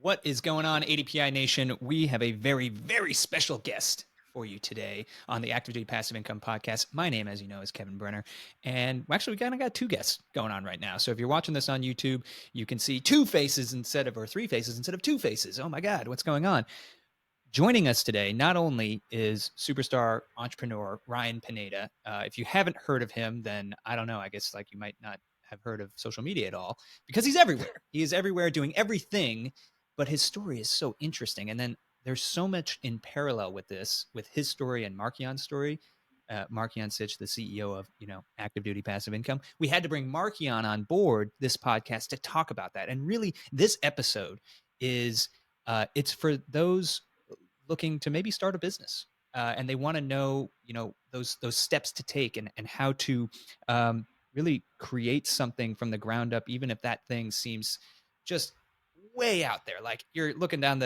What is going on, ADPI Nation? We have a very, very special guest for you today on the Active Duty Passive Income Podcast. My name, as you know, is Kevin Brenner. And actually, we kind of got two guests going on right now. So if you're watching this on YouTube, you can see two faces or three faces instead of two faces. Oh my God, what's going on? Joining us today, not only is superstar entrepreneur Ryan Pineda. If you haven't heard of him, then I don't know. I guess like you might not have heard of social media at all because he's everywhere. He is everywhere doing everything, but his story is so interesting. And then there's so much in parallel with this, with his story and Markion's story. Markion Sitch, the CEO of Active Duty Passive Income. We had to bring Markion on board this podcast to talk about that. And really, this episode is it's for those looking to maybe start a business and they want to know, those steps to take and how to really create something from the ground up, even if that thing seems just way out there. Like you're looking down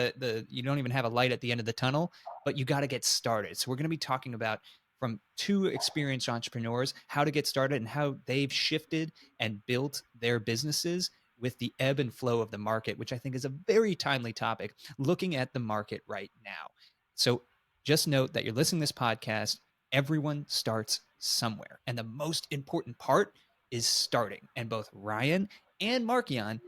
you don't even have a light at the end of the tunnel, but you got to get started. So we're going to be talking about from two experienced entrepreneurs, how to get started and how they've shifted and built their businesses with the ebb and flow of the market, which I think is a very timely topic, looking at the market right now. So just note that you're listening to this podcast, everyone starts somewhere. And the most important part is starting. And both Ryan and Markion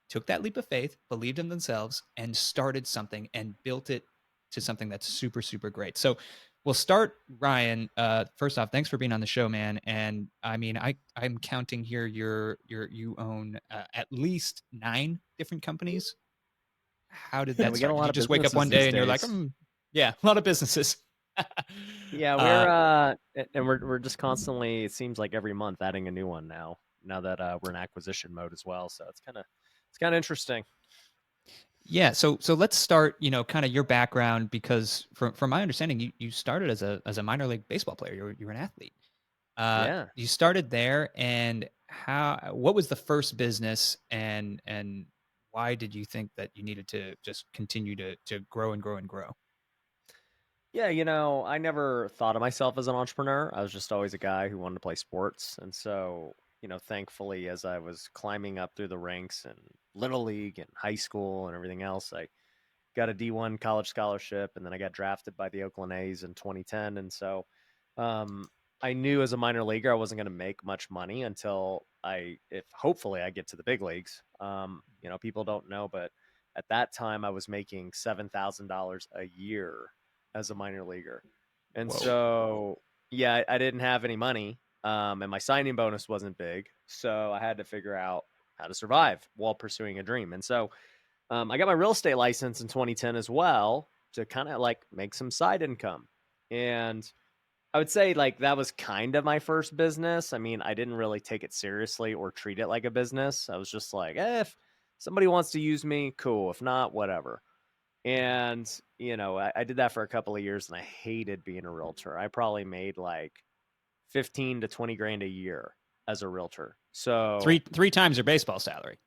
took that leap of faith, believed in themselves, and started something and built it to something that's super, super great. So we'll start, Ryan. First off, thanks for being on the show, man. And I mean, I'm counting here. You own at least 9 different companies. How did that start? Did you just wake up one day and you're like, yeah, a lot of businesses. Yeah, we're just constantly. It seems like every month adding a new one now. Now that we're in acquisition mode as well, so it's kind of interesting. Yeah, so let's start, kind of your background, because from my understanding, you started as a minor league baseball player. You were an athlete. Yeah. You started there, and what was the first business, and why did you think that you needed to just continue to grow and grow and grow? Yeah, I never thought of myself as an entrepreneur. I was just always a guy who wanted to play sports, and so thankfully, as I was climbing up through the ranks in Little League and high school and everything else, I got a D1 college scholarship, and then I got drafted by the Oakland A's in 2010. And so I knew as a minor leaguer I wasn't going to make much money until hopefully I get to the big leagues. People don't know, but at that time I was making $7,000 a year as a minor leaguer. And Whoa. so, yeah, I didn't have any money. And my signing bonus wasn't big. So I had to figure out how to survive while pursuing a dream. And so I got my real estate license in 2010 as well to kind of like make some side income. And I would say like that was kind of my first business. I mean, I didn't really take it seriously or treat it like a business. I was just like, if somebody wants to use me, cool. If not, whatever. And, I did that for a couple of years and I hated being a realtor. I probably made like 15 to 20 grand a year as a realtor. So three times your baseball salary.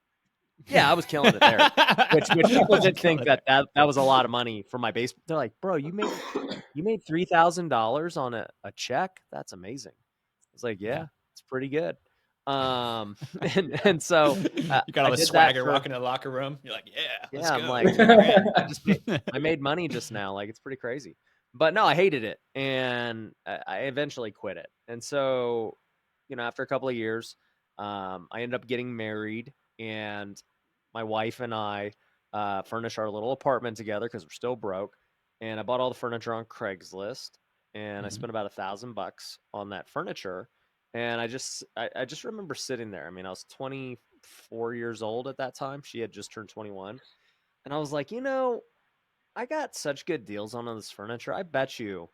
Yeah, I was killing it there. Which people did think that was a lot of money for my base. They're like, bro, you made $3,000 on a check. That's amazing. I was like, yeah, it's pretty good. And so you got all the swagger walking in the locker room. You're like, let's go. I'm like, I made money just now. Like, it's pretty crazy. But no, I hated it, and I eventually quit it. And so, after a couple of years, I ended up getting married, and my wife and I furnished our little apartment together because we're still broke. And I bought all the furniture on Craigslist, and I spent about $1,000 on that furniture. And I just remember sitting there. I mean, I was 24 years old at that time. She had just turned 21. And I was like, I got such good deals on this furniture. I bet you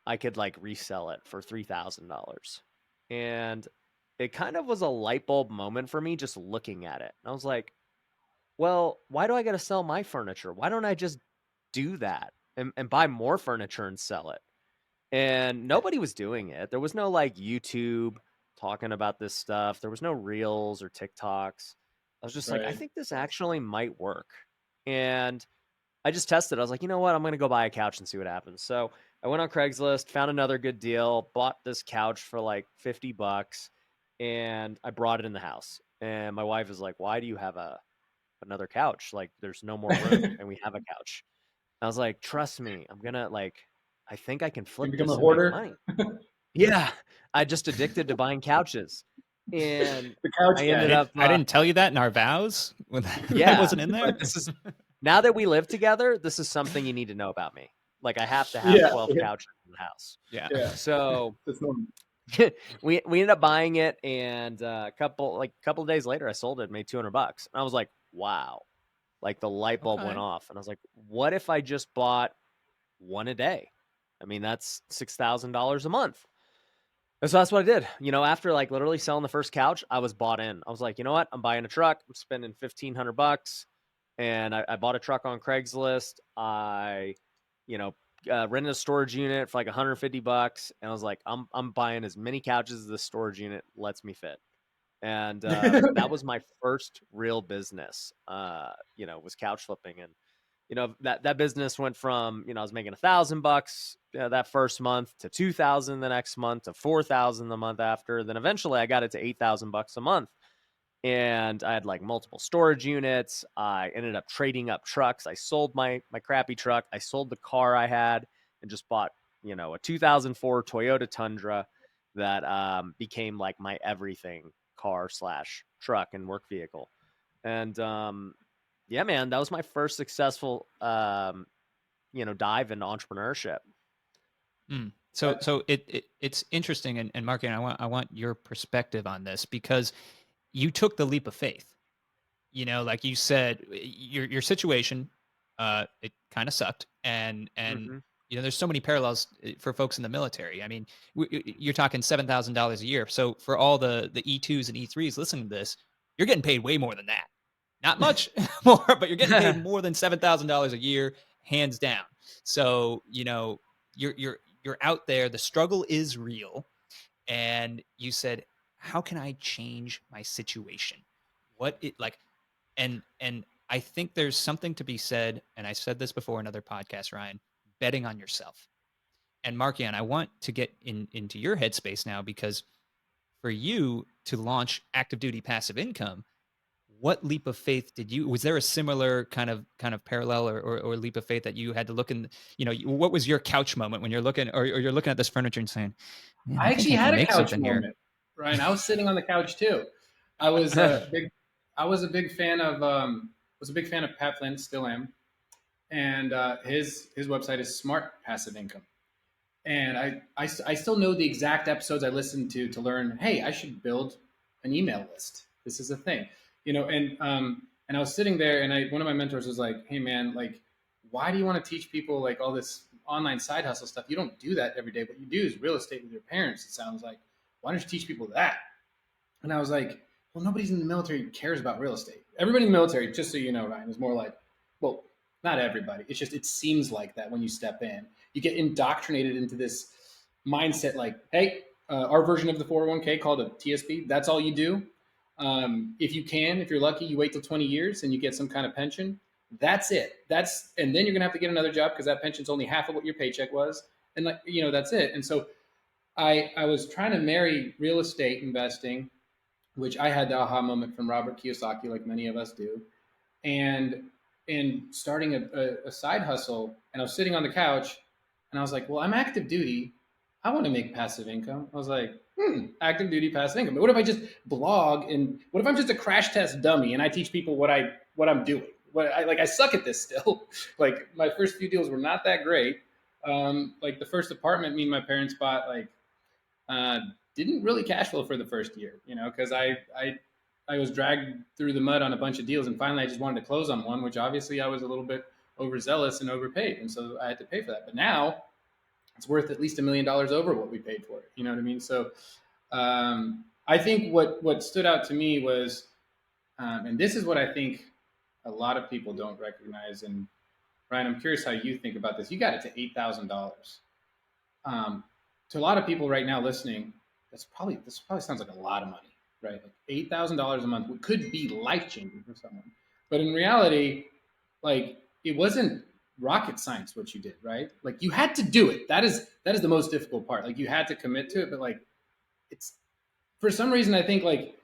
I could like resell it for $3,000. And it kind of was a light bulb moment for me just looking at it. And I was like, well, why do I got to sell my furniture? Why don't I just do that and buy more furniture and sell it? And nobody was doing it. There was no like YouTube talking about this stuff. There was no reels or TikToks. I was just like, I think this actually might work. And I just tested. I was like, you know what? I'm going to go buy a couch and see what happens. So I went on Craigslist, found another good deal, bought this couch for like $50, and I brought it in the house. And my wife is like, why do you have a another couch. Like there's no more room and we have a couch. I was like, trust me, I'm gonna like, I think I can You flip become a this and make hoarder. money. Yeah. I just addicted to buying couches. And The couch I guy. ended up, I didn't tell you that in our vows when that yeah, wasn't in there. but this is, now that we live together, this is something you need to know about me. Like I have to have Yeah, 12 couches in the house. Yeah. yeah. So That's normal. we ended up buying it, and a couple of days later, I sold it, and made $200. And I was like, wow, like the light bulb went Okay. off, and I was like, what if I just bought one a day? I mean, that's $6,000 a month. And so that's what I did. After like literally selling the first couch, I was bought in. I was like, you know what? I'm buying a truck. I'm spending $1,500, and I bought a truck on Craigslist. I, you know, rented a storage unit for like $150, and I was like, I'm buying as many couches as this storage unit lets me fit. And that was my first real business. Was couch flipping, and that business went from, I was making $1,000 that first month to 2,000 the next month to 4,000 the month after. Then eventually I got it to $8,000 a month, and I had like multiple storage units. I ended up trading up trucks. I sold my crappy truck. I sold the car I had and just bought, a 2004 Toyota Tundra that became like my everything car / truck and work vehicle. And yeah, man, that was my first successful, dive into entrepreneurship. So it's interesting, and Mark, and I want your perspective on this, because you took the leap of faith. Like you said, your situation, it kind of sucked, and Mm-hmm. there's so many parallels for folks in the military. I mean, you're talking $7,000 a year. So for all the E2s and E3s listening to this, you're getting paid way more than that. Not much more, but you're getting paid more than $7,000 a year, hands down. So you're out there. The struggle is real, and you said, "How can I change my situation? What it like?" And I think there's something to be said, and I said this before in other podcasts, Ryan, betting on yourself. And Markian, I want to get into your headspace now, because for you to launch active duty passive income, what leap of faith was there a similar kind of parallel or leap of faith that you had to look in, what was your couch moment when you're looking, or you're looking at this furniture and saying, man, I I think actually I can had a make couch something here. moment, Ryan. I was sitting on the couch too. I was a big, I was a big fan of Pat Flynn, still am, and his website is Smart Passive Income. And I still know the exact episodes I listened to learn, hey, I should build an email list. This is a thing, and I was sitting there, and one of my mentors was like, hey man, like, why do you want to teach people like all this online side hustle stuff? You don't do that every day. What you do is real estate with your parents. It sounds like. Why don't you teach people that? And I was like, well, nobody's in the military cares about real estate. Everybody in the military, just so you know, Ryan, is more like, well, not everybody. It's just, it seems like that when you step in. You get indoctrinated into this mindset like, hey, our version of the 401k called a TSP, that's all you do. If you're lucky, you wait till 20 years and you get some kind of pension. That's it. And then you're going to have to get another job because that pension's only half of what your paycheck was. And that's it. And so I was trying to marry real estate investing, which I had the aha moment from Robert Kiyosaki, like many of us do, and starting a side hustle. And I was sitting on the couch, and I was like, "Well, I'm active duty. I want to make passive income." I was like, active duty passive income. But what if I just blog, and what if I'm just a crash test dummy and I teach people what I'm doing? I suck at this still. Like my first few deals were not that great. Like the first apartment me and my parents bought, like uh, didn't really cash flow for the first year, because I was dragged through the mud on a bunch of deals, and finally I just wanted to close on one, which obviously I was a little bit overzealous and overpaid, and so I had to pay for that. But now it's worth at least $1 million over what we paid for it. You know what I mean? So I think what stood out to me was, and this is what I think a lot of people don't recognize. And Ryan, I'm curious how you think about this. You got it to $8,000. To a lot of people right now listening, this probably sounds like a lot of money, right? Like $8,000 a month could be life changing for someone, but in reality, like it wasn't rocket science what you did, right? Like you had to do it. That is the most difficult part. Like you had to commit to it, but like it's for some reason I think like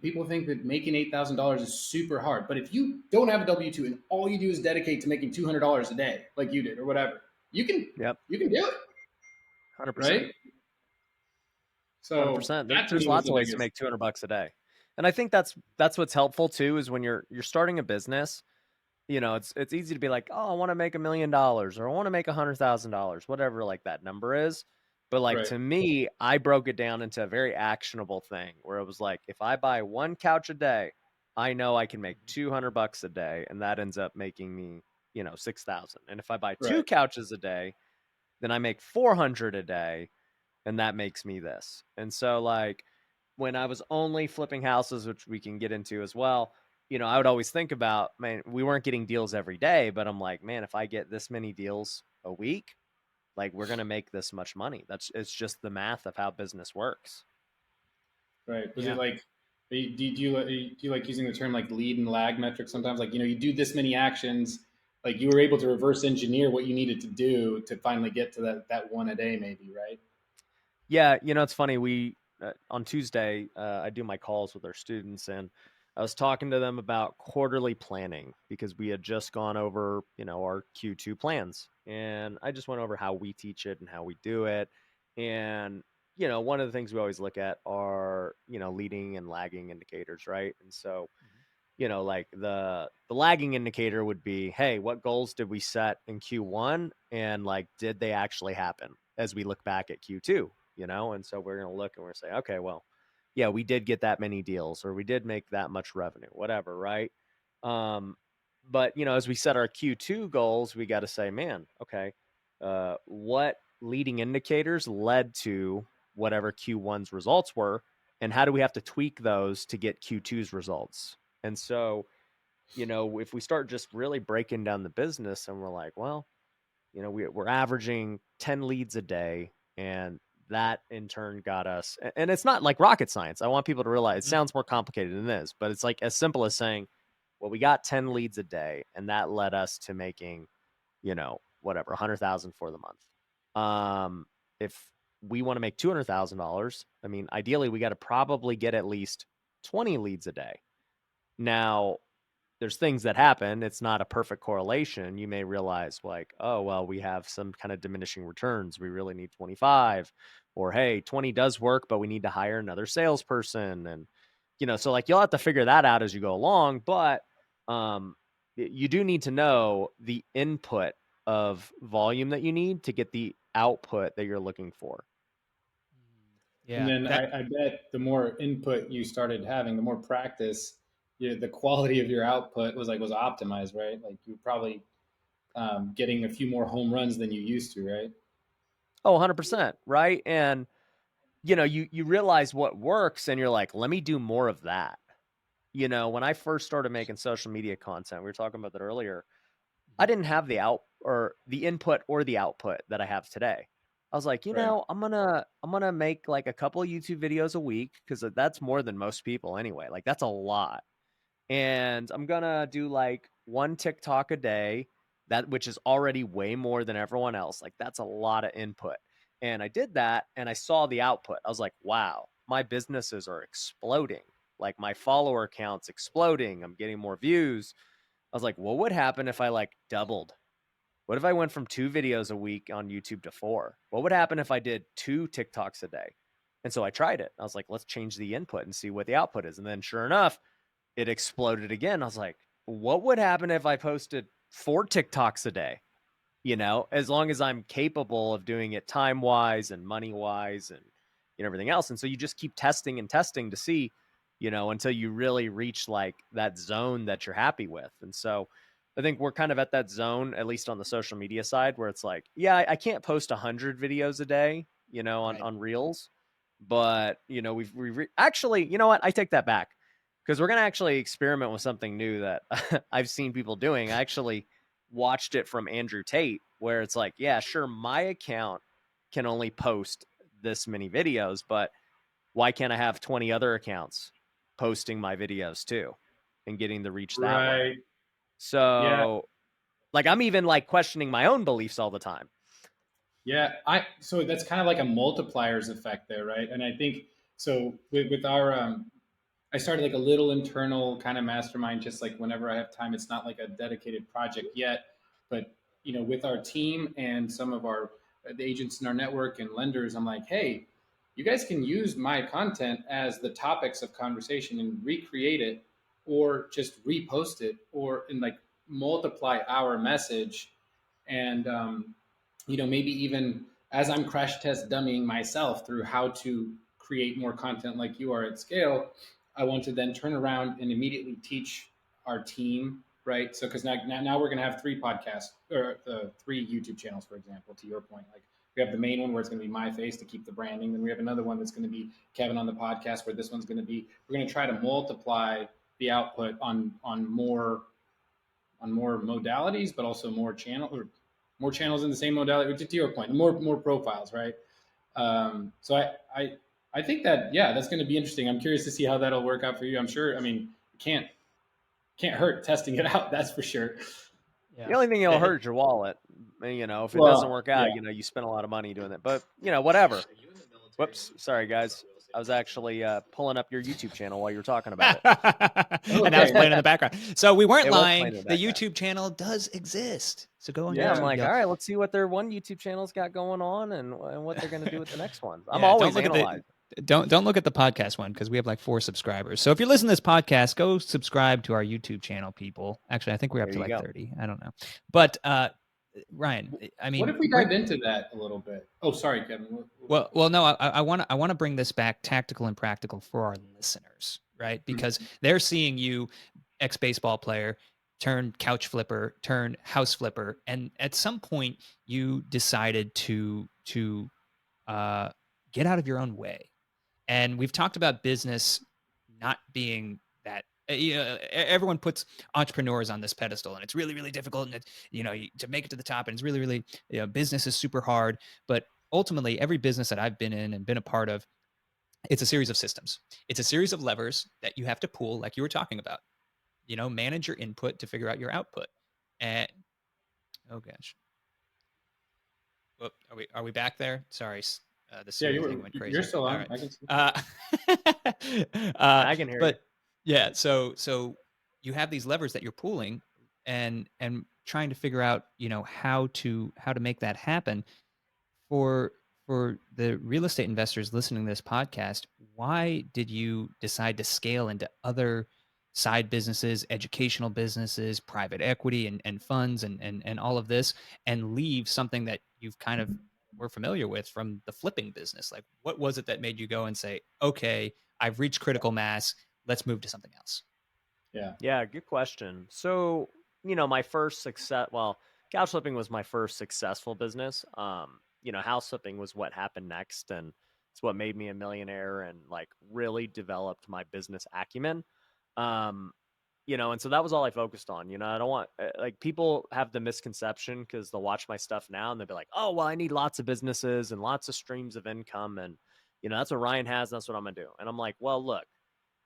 people think that making $8,000 is super hard. But if you don't have a W-2 and all you do is dedicate to making $200 a day, like you did or whatever, you can Yep. you can do it, 100%. right? So 100%. that to There's me was lots the of ways to biggest. make $200 a day. And I think that's what's helpful too, is when you're starting a business, it's easy to be like, oh, I want to make $1 million or I want to make $100,000, whatever like that number is. But like Right. to me, I broke it down into a very actionable thing where it was like, if I buy one couch a day, I know I can make $200 a day, and that ends up making me, 6,000. And if I buy two Right. couches a day, then I make 400 a day, and that makes me this. And so like when I was only flipping houses, which we can get into as well, I would always think about, man, we weren't getting deals every day, but I'm like, man, if I get this many deals a week, like we're going to make this much money. It's just the math of how business works. Right. Was Yeah. it like, do you like using the term like lead and lag metric sometimes? Like, you do this many actions, like you were able to reverse engineer what you needed to do to finally get to that one a day, maybe, right? Yeah. It's funny. We, on Tuesday, I do my calls with our students, and I was talking to them about quarterly planning because we had just gone over, our Q2 plans, and I just went over how we teach it and how we do it. And, one of the things we always look at are, leading and lagging indicators, right? And so, like the lagging indicator would be, hey, what goals did we set in Q1, and like did they actually happen as we look back at Q2? And so we're going to look and we're say, okay, well, yeah, we did get that many deals, or we did make that much revenue, whatever, right? um but as we set our Q2 goals, we got to say, man, okay, what leading indicators led to whatever Q1's results were, and how do we have to tweak those to get Q2's results? And so, if we start just really breaking down the business and we're like, well, we're averaging 10 leads a day, and that in turn got us, and it's not like rocket science. I want people to realize it Mhm. sounds more complicated than this, but it's like as simple as saying, well, we got 10 leads a day, and that led us to making, whatever, 100,000 for the month. If we want to make $200,000, I mean, ideally we got to probably get at least 20 leads a day. Now, there's things that happen. It's not a perfect correlation. You may realize like, oh, well, we have some kind of diminishing returns. We really need 25, or hey, 20 does work, but we need to hire another salesperson. And, so like you'll have to figure that out as you go along. But you do need to know the input of volume that you need to get the output that you're looking for. And Yeah. then That I bet the more input you started having, the more practice, the quality of your output was optimized, right? Like you're probably getting a few more home runs than you used to, right? Oh, 100%. Right. And, you realize what works, and you're like, let me do more of that. When I first started making social media content, we were talking about that earlier, I didn't have the input or the output that I have today. I was like, Right. I'm gonna make like a couple of YouTube videos a week, because that's more than most people anyway. Like that's a lot. And I'm gonna do like one TikTok a day, that which is already way more than everyone else. Like that's a lot of input. And I did that, and I saw the output. I was like, wow, my businesses are exploding. Like my follower count's exploding. I'm getting more views. I was like, what would happen if I like doubled? What if I went from 2 videos a week on YouTube to 4? What would happen if I did 2 TikToks a day? And so I tried it. I was like, let's change the input and see what the output is. And then sure enough, it exploded again. I was like, what would happen if I posted 4 TikToks a day? As long as I'm capable of doing it time wise and money wise and everything else. And so you just keep testing and testing to see, until you really reach like that zone that you're happy with. And so I think we're kind of at that zone, at least on the social media side, where it's like, yeah, I can't post 100 videos a day, on right. Reels, but actually, you know what? I take that back, because we're gonna actually experiment with something new that I've seen people doing. I actually watched it from Andrew Tate, where it's like, yeah, sure, my account can only post this many videos, but why can't I have 20 other accounts posting my videos too and getting the reach that way? Right. Yeah. So, like, I'm even like questioning my own beliefs all the time. Yeah. So that's kind of like a multipliers effect there, right? And I think so with our I started like a little internal kind of mastermind, just like whenever I have time. It's not like a dedicated project yet, but with our team and some of our the agents in our network and lenders, I'm like, hey, you guys can use my content as the topics of conversation and recreate it, or just repost it, or and like multiply our message, and maybe even as I'm crash test dummying myself through how to create more content like you are at scale, I want to then turn around and immediately teach our team, right? So, because now we're going to have three podcasts or three YouTube channels, for example, to your point. Like we have the main one where it's going to be my face to keep the branding. Then we have another one that's going to be Kevin on the podcast, where this one's going to be, we're going to try to multiply the output on more modalities, but also more channels in the same modality. To your point, more profiles, right? So I think that that's going to be interesting. I'm curious to see how that'll work out for you. I'm sure. I mean, can't hurt testing it out. That's for sure. Yeah. The only thing that'll hurt is your wallet. If it doesn't Well, work out, yeah. you spend a lot of money doing that. But whatever. Whoops, sorry guys. I was actually pulling up your YouTube channel while you were talking about it. And that was playing in the background. So we weren't It was lying. playing in The the background. YouTube channel does exist. So go on. Yeah, I'm YouTube, like, yo. all right, let's see what their one YouTube channel's got going on and what they're going to do with the next one. I'm Yeah, always don't look analyzing. don't look at the podcast one because we have like 4 subscribers. So if you're listening to this podcast, go subscribe to our YouTube channel, people. Actually, I think we're up There to you like go. 30. I don't know. But Ryan, I mean, What if we dive into that a little bit? Oh, sorry, Kevin. well, no, I want to bring this back tactical and practical for our listeners, right? Because they're seeing you, ex baseball player, turn couch flipper, turn house flipper, and at some point you decided to get out of your own way. And we've talked about business not being that. Everyone puts entrepreneurs on this pedestal, and it's really, really difficult, and to make it to the top, and it's really, really, business is super hard. But ultimately, every business that I've been in and been a part of, it's a series of systems. It's a series of levers that you have to pull, like you were talking about. Manage your input to figure out your output. And oh gosh, are we back there? Sorry, the Siri thing went crazy. You're still All on. right. I can see. I can hear you. But yeah, so you have these levers that you're pulling and trying to figure out, how to make that happen. For the real estate investors listening to this podcast, why did you decide to scale into other side businesses, educational businesses, private equity and funds and all of this, and leave something that you've kind of were familiar with from the flipping business? Like, what was it that made you go and say, okay, I've reached critical mass, let's move to something else? Yeah, good question. So, my first couch flipping was my first successful business. House flipping was what happened next, and it's what made me a millionaire and like really developed my business acumen. And so that was all I focused on. I don't want like people have the misconception because they'll watch my stuff now and they'll be like, oh, well, I need lots of businesses and lots of streams of income. And, that's what Ryan has. That's what I'm going to do. And I'm like, well, look,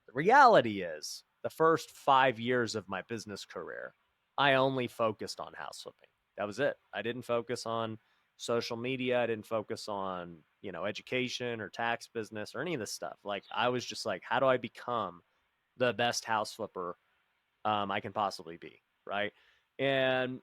the reality is the first 5 years of my business career, I only focused on house flipping. That was it. I didn't focus on social media. I didn't focus on, education or tax business or any of this stuff. Like I was just like, how do I become the best house flipper I can possibly be, right? And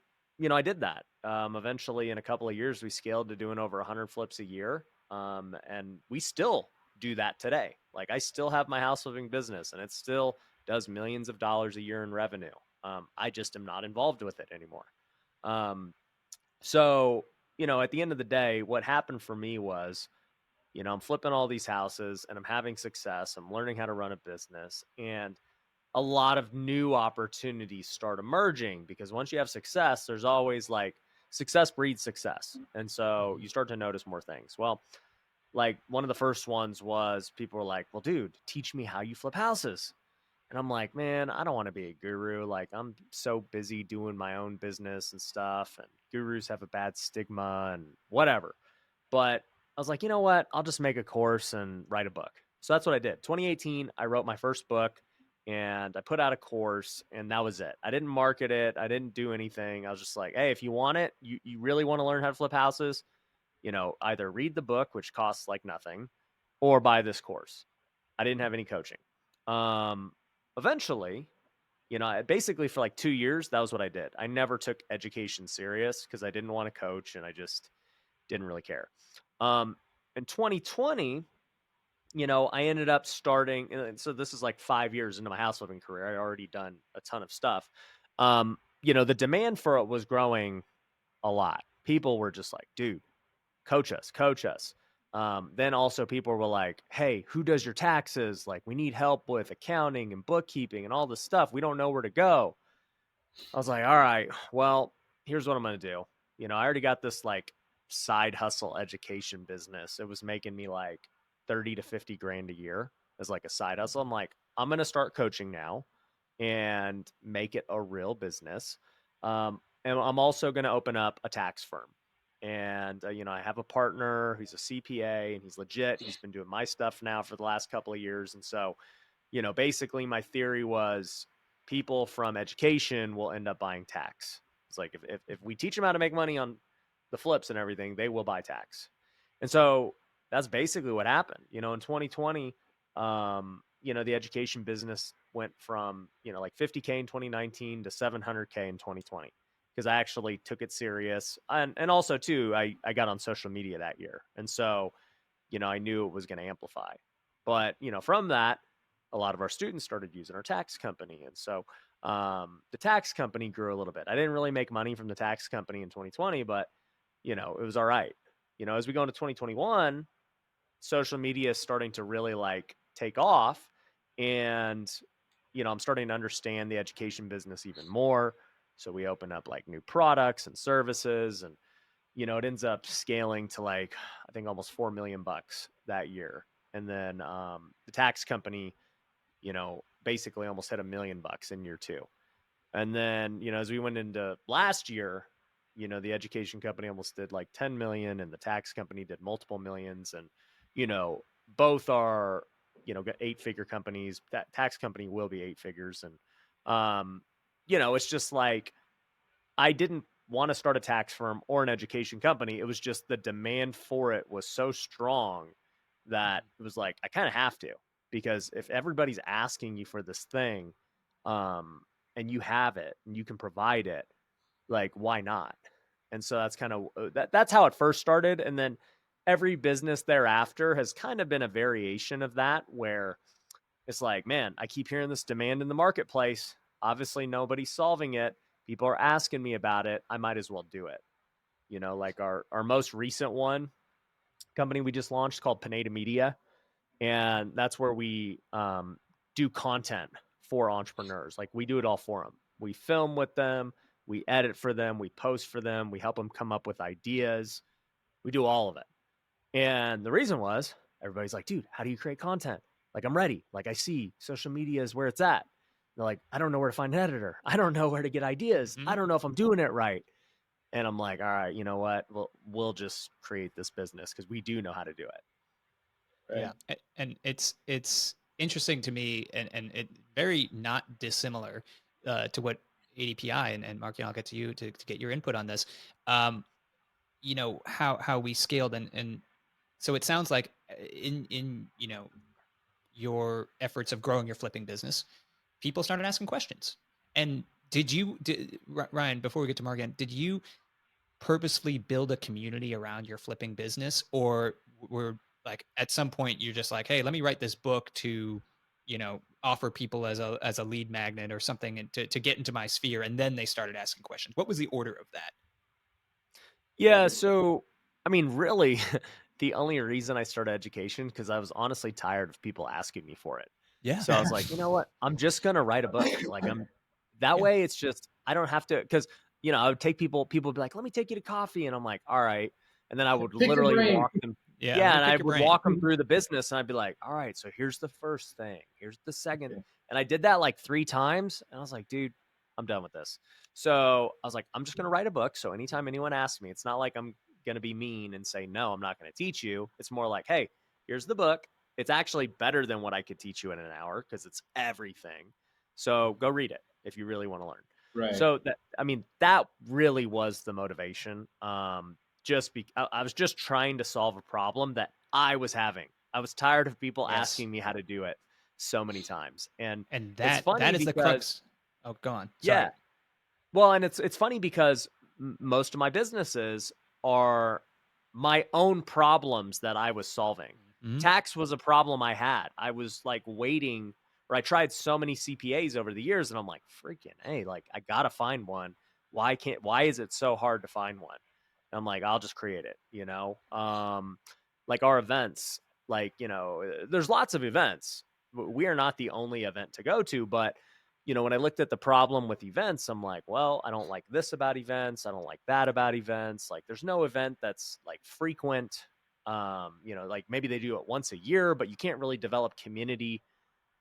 I did that. Eventually, in a couple of years, we scaled to doing over 100 flips a year, and we still do that today. Like I still have my house flipping business, and it still does millions of dollars a year in revenue. I just am not involved with it anymore. So at the end of the day, what happened for me was, I'm flipping all these houses, and I'm having success. I'm learning how to run a business, and a lot of new opportunities start emerging because once you have success, there's always like success breeds success. And so you start to notice more things. Well, like one of the first ones was people were like, well, dude, teach me how you flip houses. And I'm like, man, I don't want to be a guru. Like I'm so busy doing my own business and stuff. And gurus have a bad stigma and whatever. But I was like, you know what? I'll just make a course and write a book. So that's what I did. 2018, I wrote my first book and I put out a course and that was it. I didn't market it. I didn't do anything. I was just like, hey, if you want it, you really want to learn how to flip houses, either read the book, which costs like nothing, or buy this course. I didn't have any coaching. Eventually, basically for like 2 years, that was what I did. I never took education serious because I didn't want to coach and I just didn't really care. In 2020, I ended up starting, and so this is like 5 years into my house flipping career. I already done a ton of stuff. The demand for it was growing a lot. People were just like, dude, coach us, coach us. Then also people were like, hey, who does your taxes? Like, we need help with accounting and bookkeeping and all this stuff. We don't know where to go. I was like, all right, well, here's what I'm going to do. I already got this like side hustle education business. It was making me like 30 to 50 grand a year as like a side hustle. I'm like, I'm going to start coaching now and make it a real business. And I'm also going to open up a tax firm. And, I have a partner who's a CPA and he's legit. He's been doing my stuff now for the last couple of years. And so, basically my theory was people from education will end up buying tax. It's like if we teach them how to make money on the flips and everything, they will buy tax. And so that's basically what happened. In 2020, the education business went from, like 50K in 2019 to 700K in 2020 because I actually took it serious. And also too, I got on social media that year. And so, I knew it was going to amplify. But, from that, a lot of our students started using our tax company. And so the tax company grew a little bit. I didn't really make money from the tax company in 2020, but, it was all right. As we go into 2021, social media is starting to really like take off. And, I'm starting to understand the education business even more. So we open up like new products and services and, it ends up scaling to like, I think almost 4 million bucks that year. And then the tax company, basically almost hit $1 million in year 2. And then, as we went into last year, the education company almost did like 10 million and the tax company did multiple millions. And, both are, 8-figure companies. That tax company will be 8 figures. And, it's just like, I didn't want to start a tax firm or an education company. It was just the demand for it was so strong that it was like, I kind of have to, because if everybody's asking you for this thing, and you have it and you can provide it, like, why not? And so that's kind of that's how it first started. And then every business thereafter has kind of been a variation of that, where it's like, man, I keep hearing this demand in the marketplace. Obviously, nobody's solving it. People are asking me about it. I might as well do it. Like our most recent one company we just launched called Pineda Media. And that's where we do content for entrepreneurs. Like, we do it all for them. We film with them. We edit for them. We post for them. We help them come up with ideas. We do all of it. And the reason was, everybody's like, dude, how do you create content? Like, I'm ready. Like, I see social media is where it's at. They're like, I don't know where to find an editor. I don't know where to get ideas. I don't know if I'm doing it right. And I'm like, all right, you know what? We'll just create this business because we do know how to do it. Right. Yeah, and it's interesting to me, and it very not dissimilar to what ADPI and Mark, I'll get to you to get your input on this. How we scaled, and so it sounds like in your efforts of growing your flipping business, people started asking questions. And Ryan, before we get to Mark again, did you purposefully build a community around your flipping business, or were like at some point you're just like, hey, let me write this book to offer people as a lead magnet or something, and to get into my sphere, and then they started asking questions? What was the order of that? Yeah, so I mean, really, the only reason I started education because I was honestly tired of people asking me for it. Yeah. So I was like, you know what? I'm just gonna write a book. Like, that Yeah. way it's just I don't have to, because I would take people would be like, let me take you to coffee, and I'm like, all right. And then I would Pick your literally brain. walk them. Yeah, let Yeah, me and I pick your would brain. walk them through the business, and I'd be like, all right, so here's the first thing, here's the second. Okay. And I did that like 3 times, and I was like, dude, I'm done with this. So I was like, I'm just gonna write a book. So anytime anyone asks me, it's not like I'm going to be mean and say, no, I'm not going to teach you. It's more like, hey, here's the book. It's actually better than what I could teach you in an hour because it's everything. So go read it if you really want to learn. Right. So that really was the motivation. I was just trying to solve a problem that I was having. I was tired of people Yes. asking me how to do it. so many times. And And it's that funny is the because, crux. Oh, go on. yeah, Sorry. well, and it's funny because most of my businesses are my own problems that I was solving. Mhm. Tax was a problem I had. I was like waiting, or I tried so many CPAs over the years, and I'm like, freaking, hey, like I gotta find one. Why is it so hard to find one? And I'm like, I'll just create it, like our events, like, there's lots of events. We are not the only event to go to, but when I looked at the problem with events, I'm like, well, I don't like this about events. I don't like that about events. Like, there's no event that's like frequent. Like maybe they do it once a year, but you can't really develop community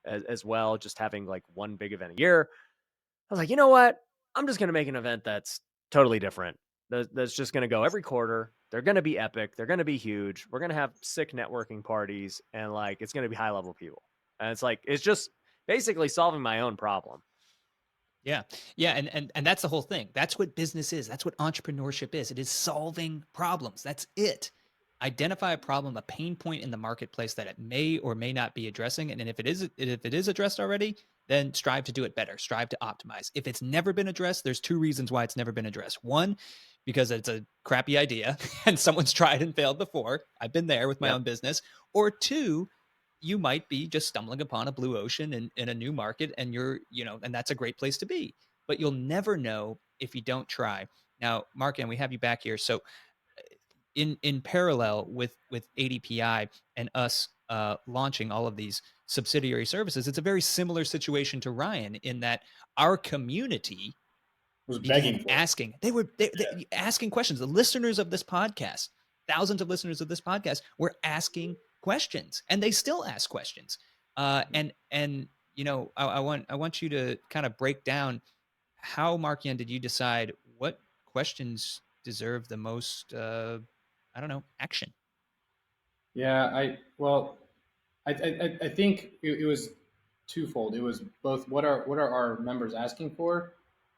as well, just having like one big event a year. I was like, you know what? I'm just going to make an event that's totally different. That's just going to go every quarter. They're going to be epic. They're going to be huge. We're going to have sick networking parties, and like, it's going to be high level people. And it's like, it's just basically solving my own problem. Yeah. Yeah. And that's the whole thing. That's what business is. That's what entrepreneurship is. It is solving problems. That's it. Identify a problem, a pain point in the marketplace that it may or may not be addressing. And then if it is addressed already, then strive to do it better. Strive to optimize. If it's never been addressed, there's two reasons why it's never been addressed. One, because it's a crappy idea and someone's tried and failed before. I've been there with my Yep. own business. Or two, you might be just stumbling upon a blue ocean in a new market, and and that's a great place to be, but you'll never know if you don't try. Now, Mark, and we have you back here. So in parallel with ADPI and us launching all of these subsidiary services, it's a very similar situation to Ryan in that our community Was began begging for it. asking. They asking questions. The listeners of this podcast, thousands of listeners of this podcast, were asking questions, and they still ask questions. And I want you to kind of break down how, Markian, did you decide what questions deserve the most I don't know, action? Yeah, I think it was twofold. It was both what are our members asking for,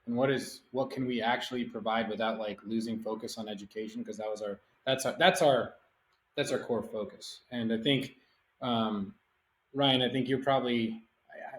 and what can we actually provide without like losing focus on education, because that's our core focus. And I think, um, Ryan, I think you're probably,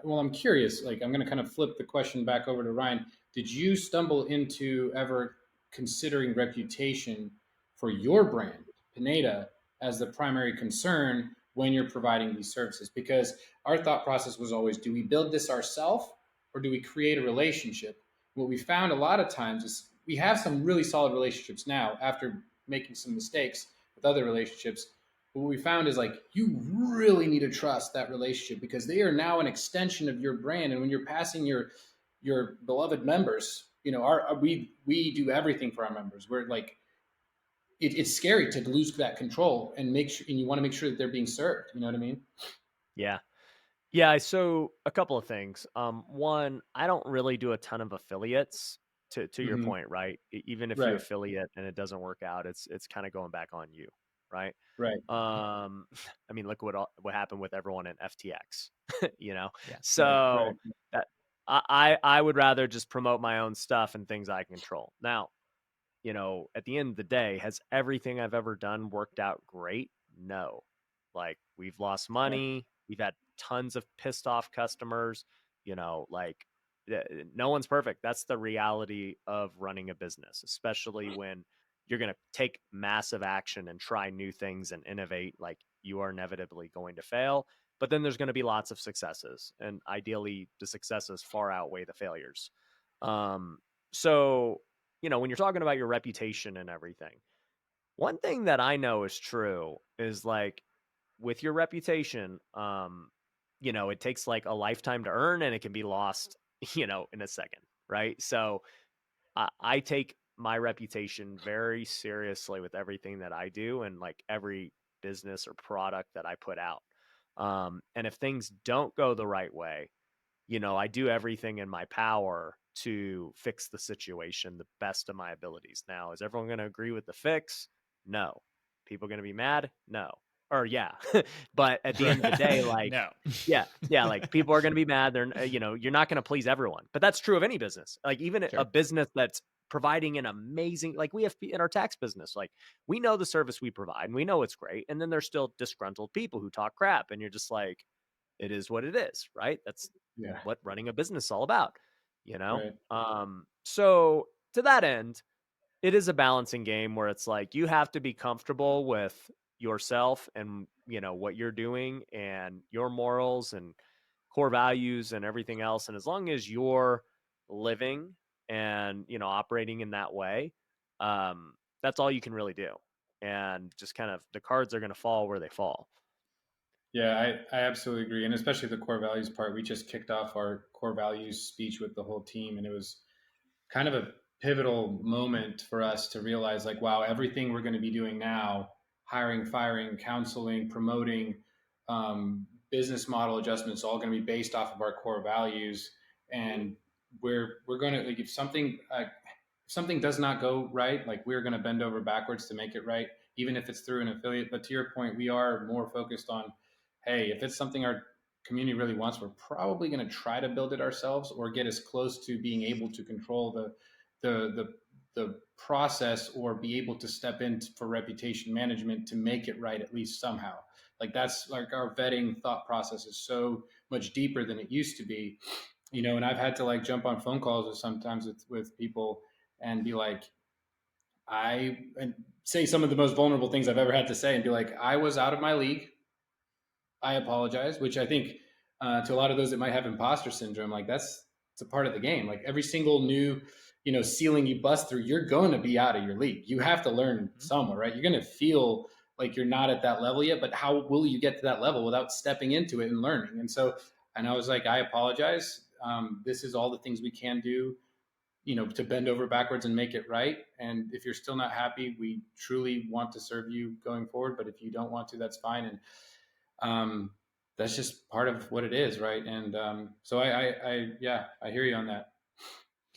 well, I'm curious. Like, I'm going to kind of flip the question back over to Ryan. Did you stumble into ever considering reputation for your brand, Pineda, as the primary concern when you're providing these services? Because our thought process was always, do we build this ourselves, or do we create a relationship? What we found a lot of times is we have some really solid relationships now after making some mistakes with other relationships. But what we found is like you really need to trust that relationship, because they are now an extension of your brand. And when you're passing your beloved members, we do everything for our members. We're like, it's scary to lose that control and make sure, and you want to make sure that they're being served. You know what I mean? Yeah. Yeah. So a couple of things. One, I don't really do a ton of affiliates to your Mm-hmm. point, right? Even if you Right. affiliate and it doesn't work out, it's kind of going back on you, right? Right. I mean, look what happened with everyone in FTX, you know? Yeah. Right. Right. So that I would rather just promote my own stuff and things I control. Now, at the end of the day, has everything I've ever done worked out great? No. Like, we've lost Right. money. We've had tons of pissed off customers. Like, no one's perfect. That's the reality of running a business, especially when you're going to take massive action and try new things and innovate. Like, you are inevitably going to fail, but then there's going to be lots of successes. And ideally, the successes far outweigh the failures. So, when you're talking about your reputation and everything, one thing that I know is true is like with your reputation, it takes like a lifetime to earn, and it can be lost, in a second. Right. So I take my reputation very seriously with everything that I do and like every business or product that I put out. And if things don't go the right way, I do everything in my power to fix the situation the best of my abilities. Now, is everyone going to agree with the fix? No. People going to be mad? No. Or yeah. But at the end of the day, like, No. yeah, like people are going to be mad. They're, you're not going to please everyone. But that's true of any business. Like even a Sure. business that's providing an amazing, like we have in our tax business, like we know the service we provide and we know it's great. And then there's still disgruntled people who talk crap. And you're just like, it is what it is, right? That's Yeah. what running a business is all about, you know? Right. So to that end, it is a balancing game where it's like you have to be comfortable with yourself and what you're doing and your morals and core values and everything else. And as long as you're living and operating in that way, that's all you can really do. And just kind of the cards are going to fall where they fall. Yeah, I absolutely agree. And especially the core values part. We just kicked off our core values speech with the whole team, and it was kind of a pivotal moment for us to realize like, wow, everything we're going to be doing now, hiring, firing, counseling, promoting, business model adjustments, all going to be based off of our core values. And we're going to, like, if something does not go right, like, we're going to bend over backwards to make it right, even if it's through an affiliate. But to your point, we are more focused on, hey, if it's something our community really wants, we're probably going to try to build it ourselves or get as close to being able to control the process, or be able to step in for reputation management to make it right, at least somehow. Like, that's like, our vetting thought process is so much deeper than it used to be, and I've had to like jump on phone calls with sometimes with people and be like, and say some of the most vulnerable things I've ever had to say, and be like, I was out of my league. I apologize, which I think, to a lot of those that might have imposter syndrome, like, it's a part of the game. Like, every single new, ceiling you bust through, you're going to be out of your league. You have to learn somewhere, right? You're going to feel like you're not at that level yet, but how will you get to that level without stepping into it and learning? And I was like, I apologize. This is all the things we can do, to bend over backwards and make it right. And if you're still not happy, we truly want to serve you going forward. But if you don't want to, that's fine. And um, that's just part of what it is, right? And so yeah, I hear you on that.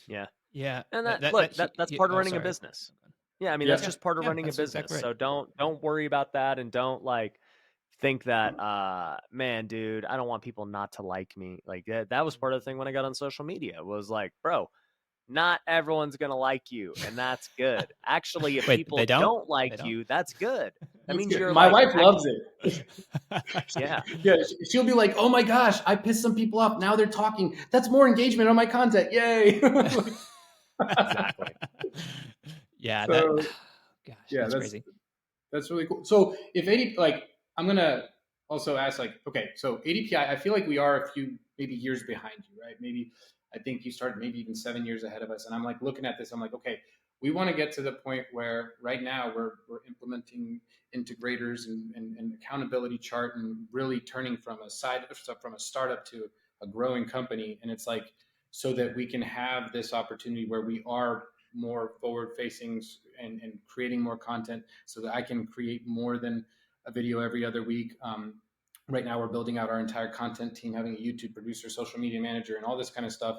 Yeah. Yeah. And That, that that, look, that, that's part of oh, running a sorry. business. Yeah, I mean that's Yeah, just part of Yeah, running a that's business. exactly right. So don't worry about that, and don't like think that man, dude, I don't want people not to like me. Like that was part of the thing when I got on social media. Was like, bro, not everyone's going to like you, and that's good. Actually, if Wait, they people don't? don't They like don't? you, that's good. That that's means good. you're My like wife loves it. yeah. Yeah, she'll be like, "Oh my gosh, I pissed some people off. Now they're talking. That's more engagement on my content. Yay!" Exactly. Yeah, So gosh, yeah, that's crazy. that's really cool. So if like, I'm gonna also ask, like, okay, so ADPI, I feel like we are a few maybe years behind you, right? Maybe I think you started maybe even 7 years ahead of us. And I'm like looking at this, I'm like, okay, we want to get to the point where right now we're implementing integrators and accountability chart, and really turning from a startup to a growing company. And it's like, so that we can have this opportunity where we are more forward facing, and creating more content, so that I can create more than a video every other week. Right now, we're building out our entire content team, having a YouTube producer, social media manager, and all this kind of stuff.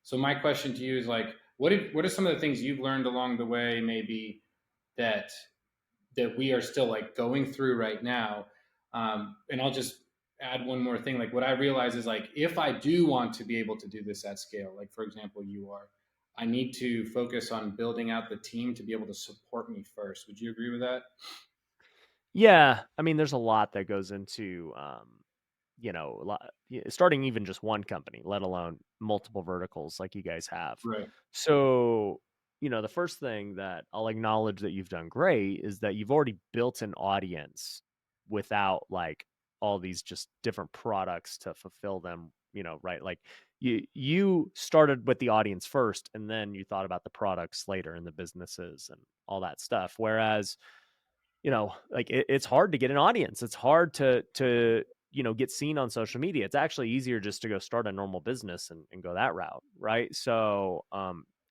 So my question to you is like, what are some of the things you've learned along the way, maybe that we are still like going through right now? And I'll just add one more thing. Like, what I realize is, like, if I do want to be able to do this at scale, like, for example, I need to focus on building out the team to be able to support me first. Would you agree with that? Yeah, I mean there's a lot that goes into starting even just one company, let alone multiple verticals like you guys have. Right. So, the first thing that I'll acknowledge that you've done great is that you've already built an audience without like all these just different products to fulfill them, right? Like you started with the audience first and then you thought about the products later and the businesses and all that stuff. Whereas like it's hard to get an audience. It's hard to get seen on social media. It's actually easier just to go start a normal business and go that route, right? So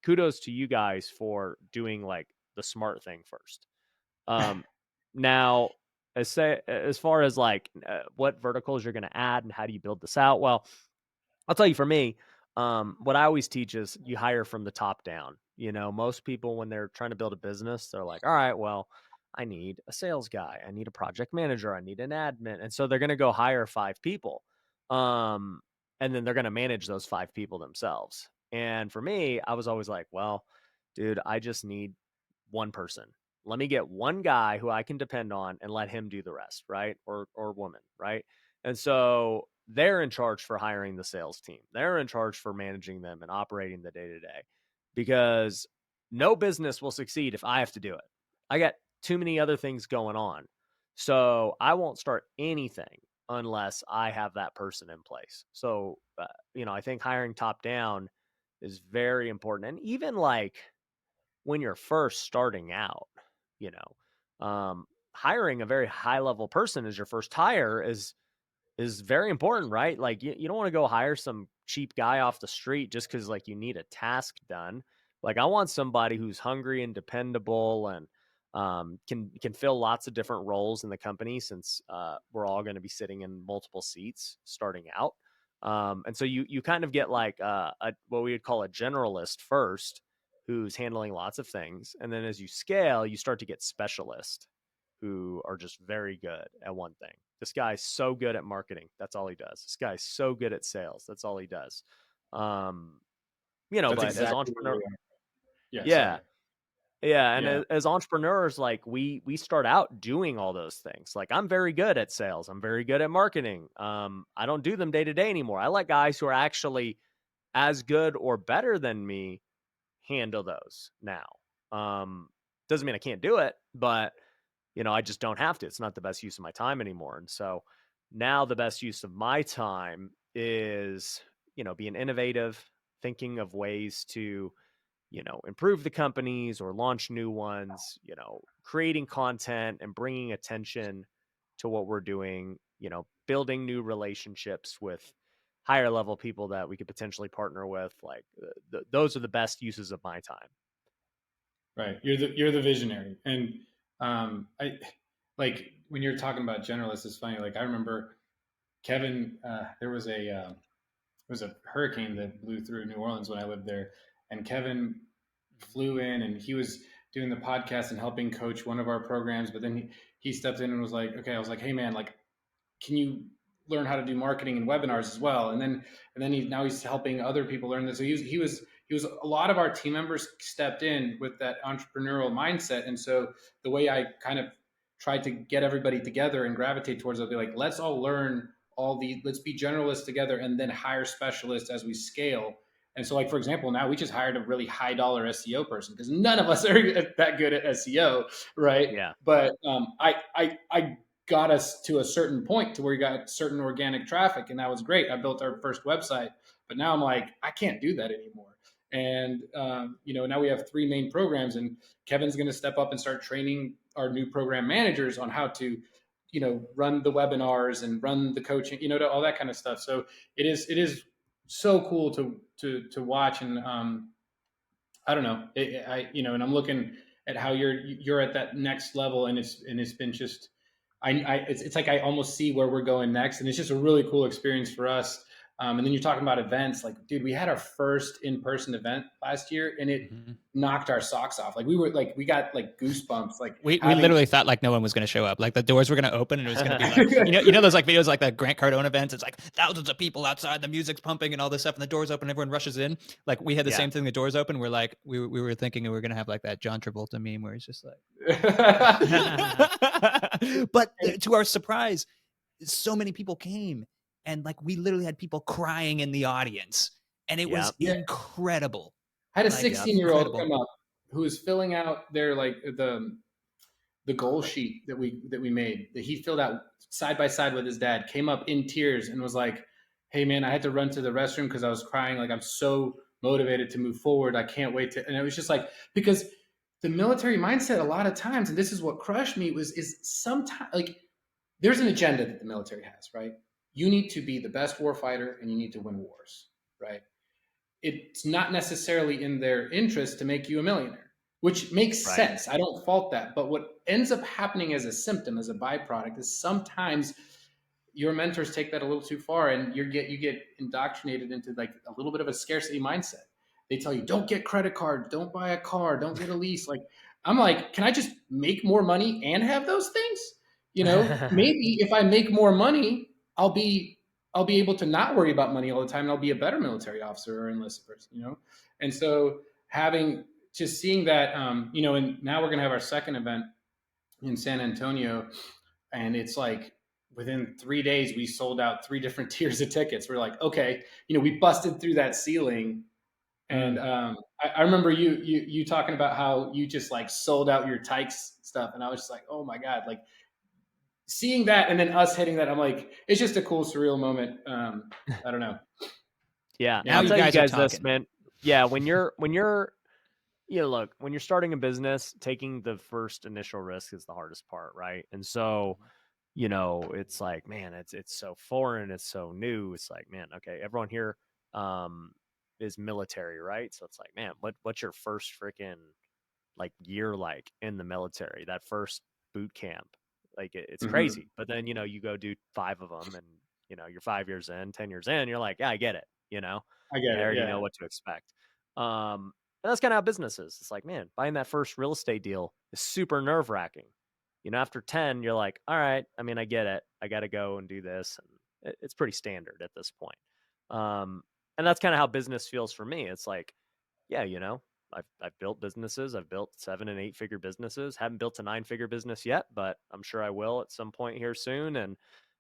kudos to you guys for doing like the smart thing first. Now, as far as like what verticals you're going to add and how do you build this out? Well, I'll tell you, for me, what I always teach is you hire from the top down. Most people, when they're trying to build a business, they're like, all right, well, I need a sales guy, I need a project manager, I need an admin. And so they're going to go hire 5 people. Um, and then they're going to manage those 5 people themselves. And for me, I was always like, well, dude, I just need one person. Let me get one guy who I can depend on and let him do the rest, right? Or woman, right? And so they're in charge for hiring the sales team. They're in charge for managing them and operating the day to day, because no business will succeed if I have to do it. I got too many other things going on. So I won't start anything unless I have that person in place. So, I think hiring top down is very important. And even like when you're first starting out, you hiring a very high level person as your first hire is very important, right? Like you don't want to go hire some cheap guy off the street just because like you need a task done. Like I want somebody who's hungry and dependable and can fill lots of different roles in the company, since we're all going to be sitting in multiple seats starting out. And so you kind of get like what we would call a generalist first, who's handling lots of things, and then as you scale, you start to get specialists who are just very good at one thing. This guy's so good at marketing. That's all he does. This guy's so good at sales. That's all he does. That's But as exactly where entrepreneur, we are. Yeah, yeah, sorry. yeah. And Yeah, as entrepreneurs, like we start out doing all those things. Like I'm very good at sales. I'm very good at marketing. I don't do them day to day anymore. I let guys who are actually as good or better than me handle those now. Doesn't mean I can't do it, but I just don't have to. It's not the best use of my time anymore. And so now the best use of my time is, being innovative, thinking of ways to, improve the companies or launch new ones, creating content and bringing attention to what we're doing, building new relationships with higher level people that we could potentially partner with. Like those are the best uses of my time. right. You're the visionary, and I like when you're talking about generalists. It's funny. Like I remember Kevin. There was a hurricane that blew through New Orleans when I lived there, and Kevin flew in and he was doing the podcast and helping coach one of our programs. But then he stepped in and was like, okay, I was like, hey man, like, can you learn how to do marketing and webinars as well? And then he's helping other people learn this. So he was a lot of our team members stepped in with that entrepreneurial mindset. And so the way I kind of tried to get everybody together and gravitate towards it, be like, let's all learn let's be generalists together and then hire specialists as we scale. And so, like, for example, now we just hired a really high dollar SEO person because none of us are that good at SEO, right? Yeah. But I got us to a certain point to where we got certain organic traffic, and that was great. I built our first website, but now I'm like, I can't do that anymore. And now we have three main programs, and Kevin's going to step up and start training our new program managers on how to run the webinars and run the coaching, all that kind of stuff. So it is so cool to watch. And I don't know, and I'm looking at how you're at that next level, and it's been just, it's like I almost see where we're going next, and it's just a really cool experience for us. And then you're talking about events, like, dude, we had our first in-person event last year, and it Mm-hmm. knocked our socks off. Like we got like goosebumps, like We literally thought like no one was going to show up. Like the doors were going to open and it was going to be like, those like videos like the Grant Cardone events. It's like thousands of people outside, the music's pumping and all this stuff, and the doors open, and everyone rushes in. Like we had the same thing. The doors open. We're like, we were thinking we were going to have like that John Travolta meme where he's just like, but to our surprise, so many people came, and like we literally had people crying in the audience, and it was incredible. I had a Like, 16-year-old come up who was filling out their like the goal sheet that we made, that he filled out side by side with his dad, came up in tears and was like, hey man, I had to run to the restroom because I was crying. Like, I'm so motivated to move forward. I can't wait to. And it was just like, because the military mindset a lot of times, and this is what crushed me, is sometimes like there's an agenda that the military has, right? You need to be the best warfighter and you need to win wars, right? It's not necessarily in their interest to make you a millionaire, which makes sense. I don't fault that. But what ends up happening as a symptom, as a byproduct, is sometimes your mentors take that a little too far, and you get indoctrinated into like a little bit of a scarcity mindset. They tell you, don't get credit cards, don't buy a car, don't get a lease. Like, I'm like, can I just make more money and have those things? Maybe if I make more money, I'll be able to not worry about money all the time, and I'll be a better military officer or enlisted person. And so seeing that, and now we're gonna have our second event in San Antonio, and it's like within 3 days, we sold out 3 different tiers of tickets. We're like, okay, we busted through that ceiling. And I remember you talking about how you just like sold out your Tykes stuff, and I was just like, oh my god, like seeing that, and then us hitting that, I'm like, it's just a cool, surreal moment. I don't know. Yeah, Now I'll you tell you guys are guys this, talking. man. Yeah, when you're look, when you're starting a business, taking the first initial risk is the hardest part, right? And so, it's like, man, it's so foreign, it's so new. It's like, man, okay, everyone here um is military, right? So it's like, man, what's your first freaking like year like in the military? That first boot camp, like it's Mm-hmm. crazy. But then you go do 5 of them, and you're 5 years in, 10 years in, you're like, yeah, I get it. I get I it. already Yeah. know what to expect. And that's kind of how business is. It's like, man, buying that first real estate deal is super nerve wracking. After 10, you're like, all right, I mean, I get it. I got to go and do this. And it's pretty standard at this point. And that's kind of how business feels for me. It's like, yeah, I've built businesses. I've built 7 and 8 figure businesses. Haven't built a 9-figure business yet, but I'm sure I will at some point here soon. And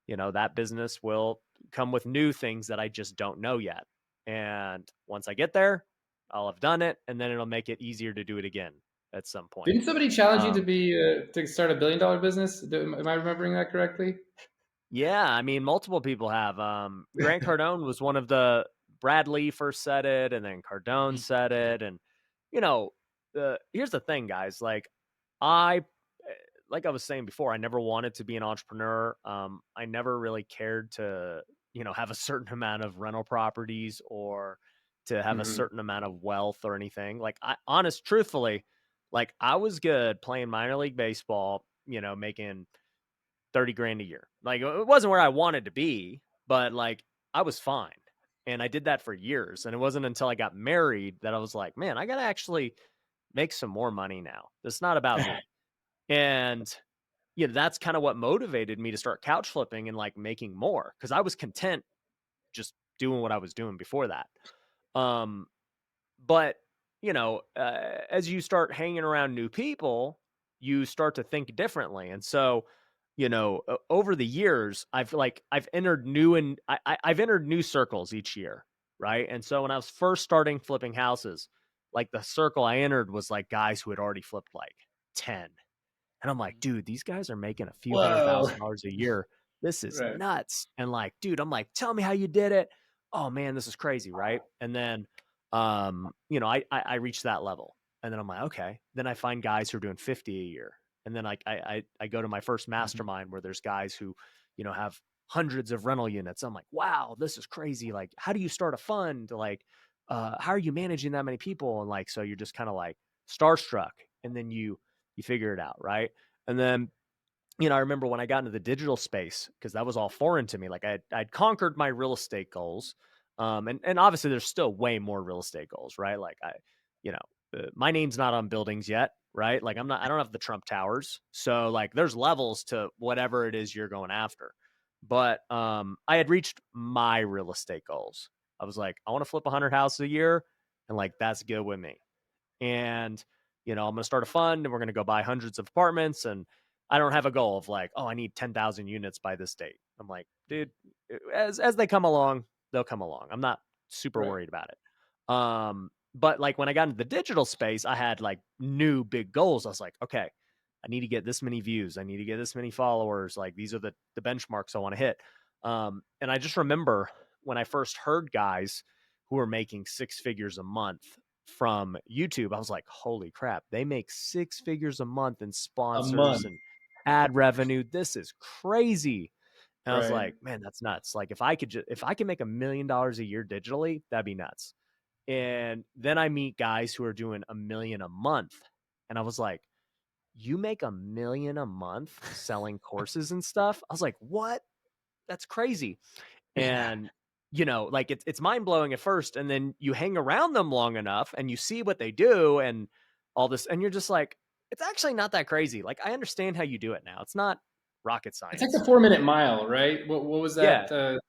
that business will come with new things that I just don't know yet. And once I get there, I'll have done it, and then it'll make it easier to do it again at some point. Didn't somebody challenge you to Um, be to start $1 billion business? Am I remembering that correctly? Yeah, I mean, multiple people have. Grant Cardone was one of the. Bradley first said it, and then Cardone said it, and you know, here's the thing, guys. I, like I was saying before, I never wanted to be an entrepreneur. I never really cared to, have a certain amount of rental properties or to have a Mm-hmm. certain amount of wealth or anything. Truthfully, like I was good playing minor league baseball, making 30 grand a year. Like it wasn't where I wanted to be, but like I was fine. And I did that for years. And it wasn't until I got married that I was like, man, I got to actually make some more money now. It's not about me. And that's kind of what motivated me to start couch flipping and like making more, because I was content just doing what I was doing before that. But as you start hanging around new people, you start to think differently. And so, over the years, I've entered I've entered new circles each year, right? And so when I was first starting flipping houses, like the circle I entered was like guys who had already flipped like 10. And I'm like, dude, these guys are making a few Whoa. $100,000 a year. This is Right. nuts. And like, dude, I'm like, tell me how you did it. Oh man, this is crazy, right? And then, I reached that level, and then I'm like, okay. Then I find guys who are doing 50 a year, and then I go to my first Mhm. mastermind where there's guys who, have hundreds of rental units. I'm like, wow, this is crazy. Like, how do you start a fund? Like, how are you managing that many people? And like, so you're just kind of like starstruck, and then you figure it out, right? And then, I remember when I got into the digital space, because that was all foreign to me. Like I'd conquered my real estate goals. And obviously there's still way more real estate goals, right? Like my name's not on buildings yet, right? Like I don't have the Trump towers. So like there's levels to whatever it is you're going after. But I had reached my real estate goals. I was like, I want to flip 100 houses a year, and like that's good with me. And I'm going to start a fund, and we're going to go buy hundreds of apartments. And I don't have a goal of like, oh, I need 10,000 units by this date. I'm like, dude, as they come along, they'll come along. I'm not super Right. worried about it. But like when I got into the digital space, I had like new big goals. I was like, okay, I need to get this many views. I need to get this many followers. Like these are the benchmarks I want to hit. And I just remember when I first heard guys who were making 6 figures a month from YouTube, I was like, holy crap, they make 6 figures a month in A sponsors month. and ad revenue. This is crazy. And I was Right. like, man, that's nuts. Like if I could make $1 million a year digitally, that'd be nuts. And then I meet guys who are doing $1 million a month. And I was like, you make $1 million a month selling courses and stuff? I was like, what? That's crazy. Yeah. And like it's mind-blowing at first, and then you hang around them long enough and you see what they do and all this, and you're just like, it's actually not that crazy. Like I understand how you do it now. It's not rocket It's like the science. 4 minute mile, right? What was Yeah. that?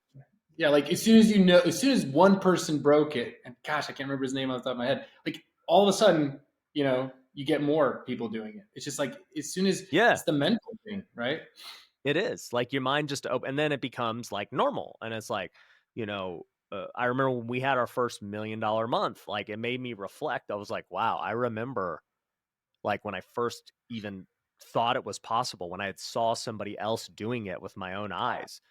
Yeah, like as soon as one person broke it, and gosh, I can't remember his name off the top of my head. Like all of a sudden, you get more people doing it. It's just like as soon as Yeah. it's the mental thing, right? It is like your mind just open, and then it becomes like normal. And it's like, you know, I remember when we had our first $1 million month, like it made me reflect. I was like, wow, I remember like when I first even thought it was possible, when I had saw somebody else doing it with my own eyes.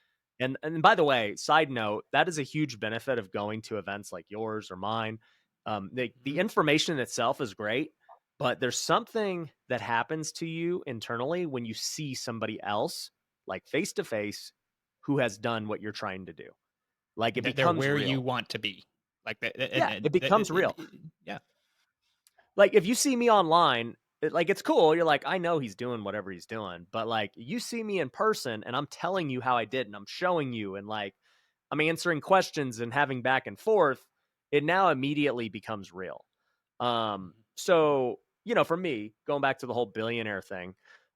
And by the way, side note, that is a huge benefit of going to events like yours or mine. The Mhm. information itself is great, but there's something that happens to you internally when you see somebody else, like face to face, who has done what you're trying to do. Like it That they're becomes where you real. want to be. Like that, Yeah, it becomes real. yeah. Like if you see me online, like it's cool. You're like, I know he's doing whatever he's doing, but like you see me in person and I'm telling you how I did and I'm showing you and like I'm answering questions and having back and forth, it now immediately becomes real. So, you know, for me, going back to the whole billionaire thing,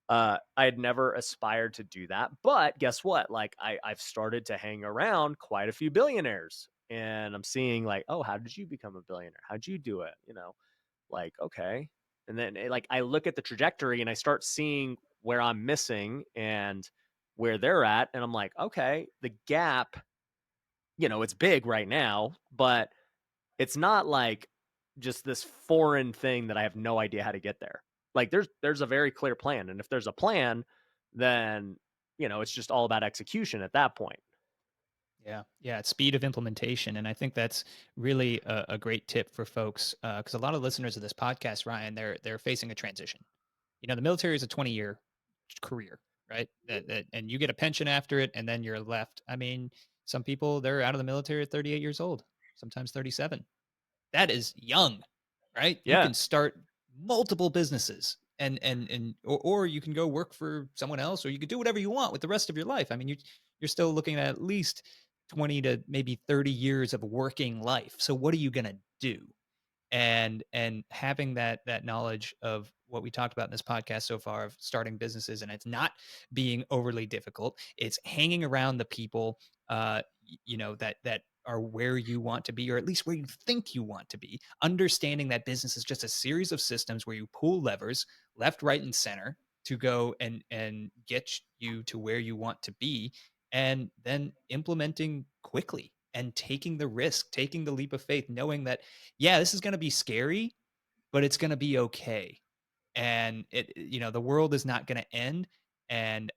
I had never aspired to do that. But guess what? Like I've started to hang around quite a few billionaires and I'm seeing like, oh, how did you become a billionaire? How'd you do it? You know, like, okay. And then like I look at the trajectory and I start seeing where I'm missing and where they're at. And I'm like, okay, the gap, you know, it's big right now, but it's not like just this foreign thing that I have no idea how to get there. Like there's a very clear plan. And if there's a plan, then you know, it's just all about execution at that point. Yeah, yeah, it's speed of implementation, and I think that's really a great tip for folks because a lot of listeners of this podcast, Ryan, they're facing a transition. You know, the military is a 20-year career, right? And you get a pension after it, and then you're left. I mean, some people they're out of the military at 38 years old, sometimes 37. That is young, right? You Yeah. can start multiple businesses or you can go work for someone else or you could do whatever you want with the rest of your life. I mean, you're still looking at least 20 to maybe 30 years of working life. So what are you going to do? And having that knowledge of what we talked about in this podcast so far of starting businesses, and it's not being overly difficult, it's hanging around the people you know that are where you want to be, or at least where you think you want to be, understanding that business is just a series of systems where you pull levers left, right, and center to go and get you to where you want to be, and then implementing quickly and taking the risk, taking the leap of faith, knowing that yeah, this is going to be scary, but it's going to be okay. And you know, the world is not going to end. And,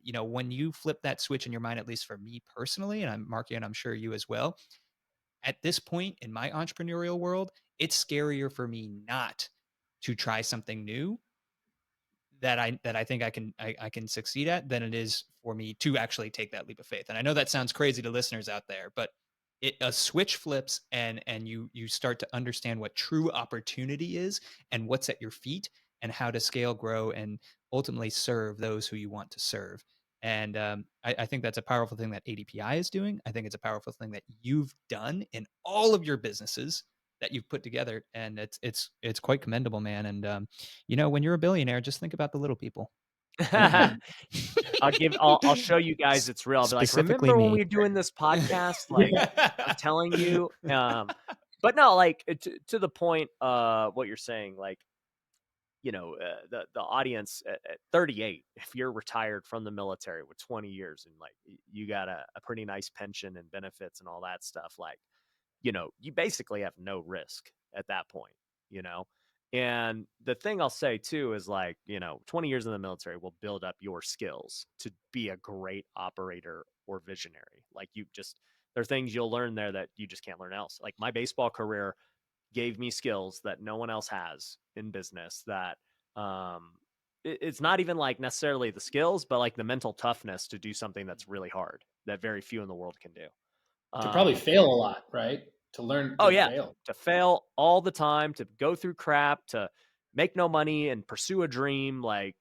you know, when you flip that switch in your mind, at least for me personally, and I'm Marky, and I'm sure you as well, at this point in my entrepreneurial world, it's scarier for me not to try something new that I think I can succeed at than it is for me to actually take that leap of faith. And I know that sounds crazy to listeners out there, but a switch flips and you start to understand what true opportunity is and what's at your feet and how to scale, grow, and ultimately serve those who you want to serve. And I think that's a powerful thing that ADPI is doing. I think it's a powerful thing that you've done in all of your businesses that you've put together, and it's quite commendable, man. And you know, when you're a billionaire, just think about the little people. And I'll show you guys it's real. I'll be like, specifically remember when we me. were doing this podcast? Like Yeah. I was telling you. But no, like to the point what you're saying, like, you know, the audience at 38, if you're retired from the military with 20 years and like you got a pretty nice pension and benefits and all that stuff, like, you know, you basically have no risk at that point, you know? And the thing I'll say too is like, you know, 20 years in the military will build up your skills to be a great operator or visionary. Like you just, there are things you'll learn there that you just can't learn else. Like my baseball career gave me skills that no one else has in business that, um, it's not even like necessarily the skills, but like the mental toughness to do something that's really hard that very few in the world can do. To probably Um, fail a lot, right? To learn Oh to yeah, fail. to fail all the time, to go through crap, to make no money and pursue a dream. Like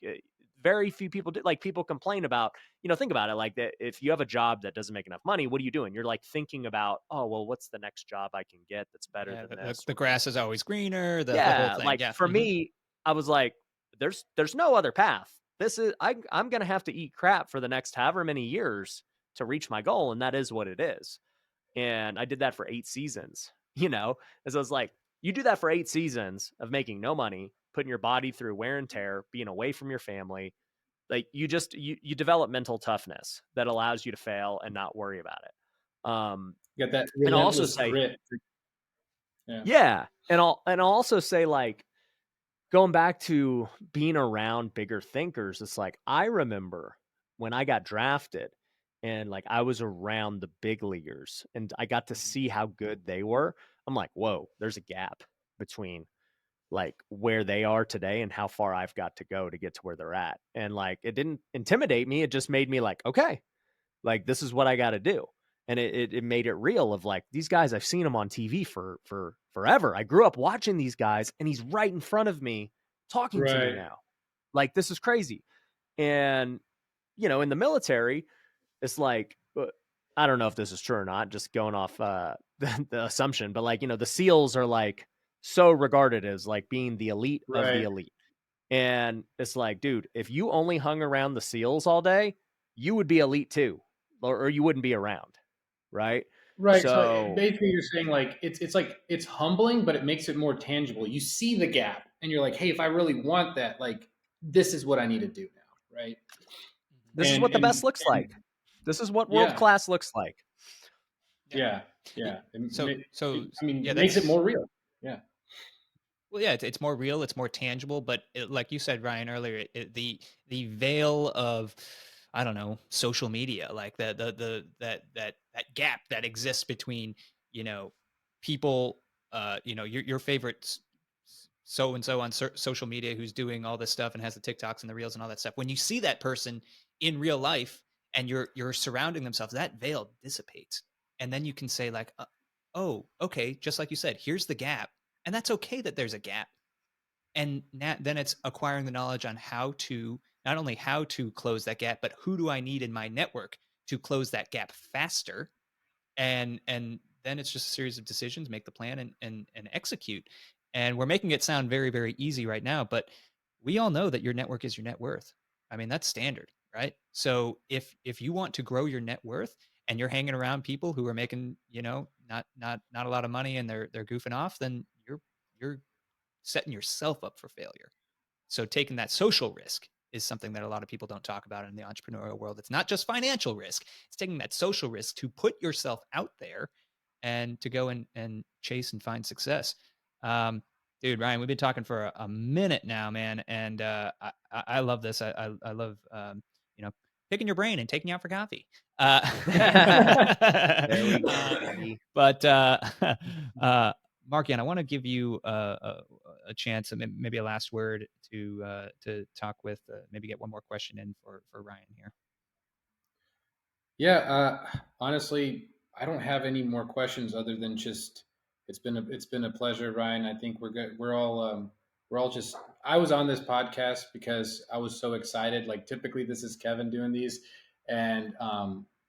very few people do. Like people complain about, you know, think about it. Like that, if you have a job that doesn't make enough money, what are you doing? You're like thinking about, oh well, what's the next job I can get that's better Yeah, than the, this? the grass is always greener. The whole Yeah, thing. like Yeah. for me, I was like, there's no other path. This is I'm gonna have to eat crap for the next however many years to reach my goal, and that is what it is. And I did that for 8 seasons, you know, as I was like, you do that for 8 seasons of making no money, putting your body through wear and tear, being away from your family, like you develop mental toughness that allows you to fail and not worry about it. You got that And I'll also relentless say, grit. Yeah. yeah, and I'll also say, like, going back to being around bigger thinkers, it's like I remember when I got drafted and like I was around the big leaguers and I got to see how good they were. I'm like, whoa, there's a gap between like where they are today and how far I've got to go to get to where they're at. And like it didn't intimidate me. It just made me like, okay, like this is what I got to do. And it made it real of like these guys, I've seen them on TV for forever. I grew up watching these guys and he's right in front of me talking to me Right. now. Like this is crazy. And in the military, it's like I don't know if this is true or not, just going off the assumption, but like, the SEALs are like so regarded as like being the elite of the Right. elite. And it's like, dude, if you only hung around the SEALs all day, you would be elite too, or you wouldn't be around. Right. Right. So So basically, you're saying like it's like it's humbling, but it makes it more tangible. You see the gap, and you're like, hey, if I really want that, like this is what I need to do now, right? this is And what the and best looks and like. This is what world yeah, class looks like. Yeah. yeah, Y- yeah. So I mean, yeah, it makes it that's more real. Yeah. well, yeah, it's more real, it's more tangible, but like you said, Ryan, earlier, the veil of, I don't know, social media, like the that gap that exists between, you know, people, your favorite so and so on social media who's doing all this stuff and has the TikToks and the reels and all that stuff. When you see that person in real life and you're surrounding themselves, that veil dissipates, and then you can say like, oh, okay, just like you said, here's the gap, and that's okay that there's a gap. And then it's acquiring the knowledge on how to, not only how to close that gap, but who do I need in my network to close that gap faster. And then it's just a series of decisions, make the plan, and execute. And we're making it sound very, very easy right now, but we all know that your network is your net worth. I mean, that's standard, right? So if you want to grow your net worth and you're hanging around people who are making, not a lot of money and they're goofing off, then you're setting yourself up for failure. So taking that social risk is something that a lot of people don't talk about in the entrepreneurial world. It's not just financial risk. It's taking that social risk to put yourself out there and to go and chase and find success. Dude, Ryan, we've been talking for a minute now, man. And I love this. I love, picking your brain and taking you out for coffee. There we go, baby. But Markian, I want to give you a chance, maybe a last word to talk with, maybe get one more question in for Ryan here. Yeah, honestly, I don't have any more questions other than just it's been a pleasure, Ryan. I think we're good. We're all just. I was on this podcast because I was so excited. Like typically, this is Kevin doing these, and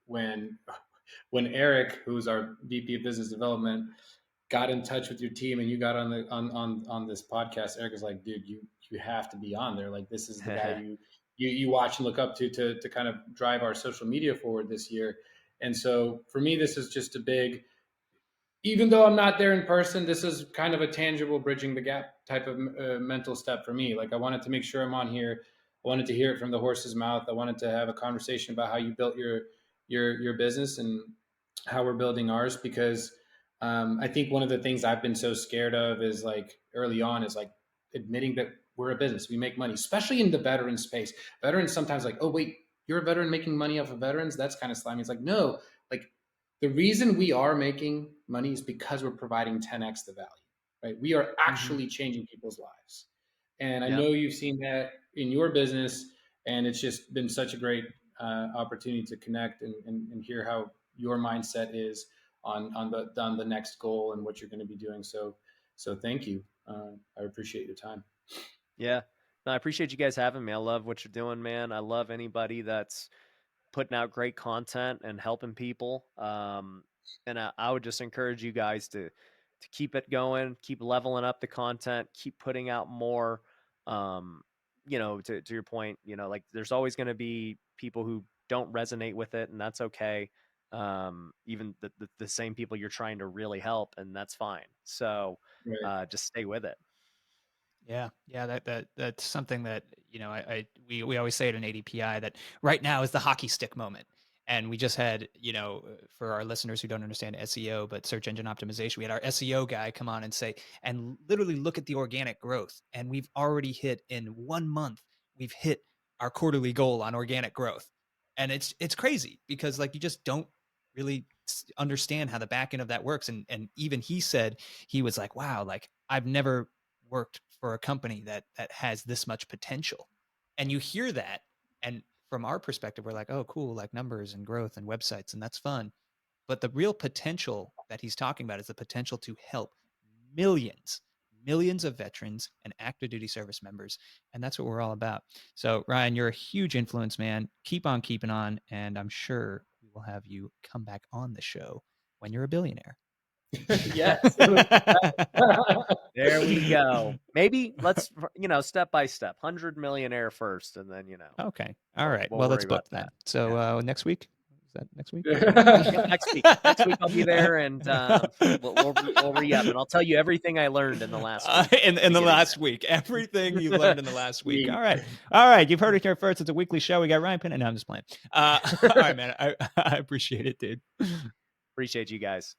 when when Eric, who's our VP of Business Development, got in touch with your team and you got on the on this podcast, Eric was like, dude, you have to be on there. Like this is the guy you watch and look up to kind of drive our social media forward this year. And so for me, this is just a big, even though I'm not there in person, this is kind of a tangible bridging the gap type of mental step for me. Like I wanted to make sure I'm on here. I wanted to hear it from the horse's mouth. I wanted to have a conversation about how you built your business and how we're building ours, because I think one of the things I've been so scared of is like early on is like admitting that we're a business. We make money, especially in the veteran space. Veterans sometimes like, oh wait, you're a veteran making money off of veterans. That's kind of slimy. It's like, no, like the reason we are making money is because we're providing 10x the value, right? We are Mm-hmm. actually changing people's lives. And I Yep. know you've seen that in your business, and it's just been such a great opportunity to connect and hear how your mindset is on the next goal and what you're going to be doing. So thank you. I appreciate your time. Yeah. No, I appreciate you guys having me. I love what you're doing, man. I love anybody that's putting out great content and helping people. And I would just encourage you guys to keep it going, keep leveling up the content, keep putting out more. To your point, like there's always going to be people who don't resonate with it, and that's okay. Even the same people you're trying to really help, and that's fine. So Right. just stay with it. Yeah. That's something that we always say at an ADPI that right now is the hockey stick moment. And we just had, for our listeners who don't understand SEO, but search engine optimization, we had our SEO guy come on and say, and literally look at the organic growth. And we've already hit in 1 month, we've hit our quarterly goal on organic growth. And it's crazy because like you just don't really understand how the back end of that works. And even he said, he was like, wow, like I've never worked for a company that has this much potential. And you hear that, and from our perspective, we're like, oh, cool, like numbers and growth and websites, and that's fun. But the real potential that he's talking about is the potential to help millions, millions of veterans and active duty service members. And that's what we're all about. So, Ryan, you're a huge influence, man. Keep on keeping on. And I'm sure we will have you come back on the show when you're a billionaire. Yes. There we go. Maybe let's, step by step, 100 millionaire first, and then, Okay. All right. we'll Well, worry let's book about that. So next week? Is that next week? Yep, next week. Next week I'll be there, and we'll re-up, and I'll tell you everything I learned in the last week. In the last week, everything you learned in the last week. All right. You've heard it here first. It's a weekly show. We got Ryan Pinna. No, I'm just playing. All right, man. I appreciate it, dude. Appreciate you guys.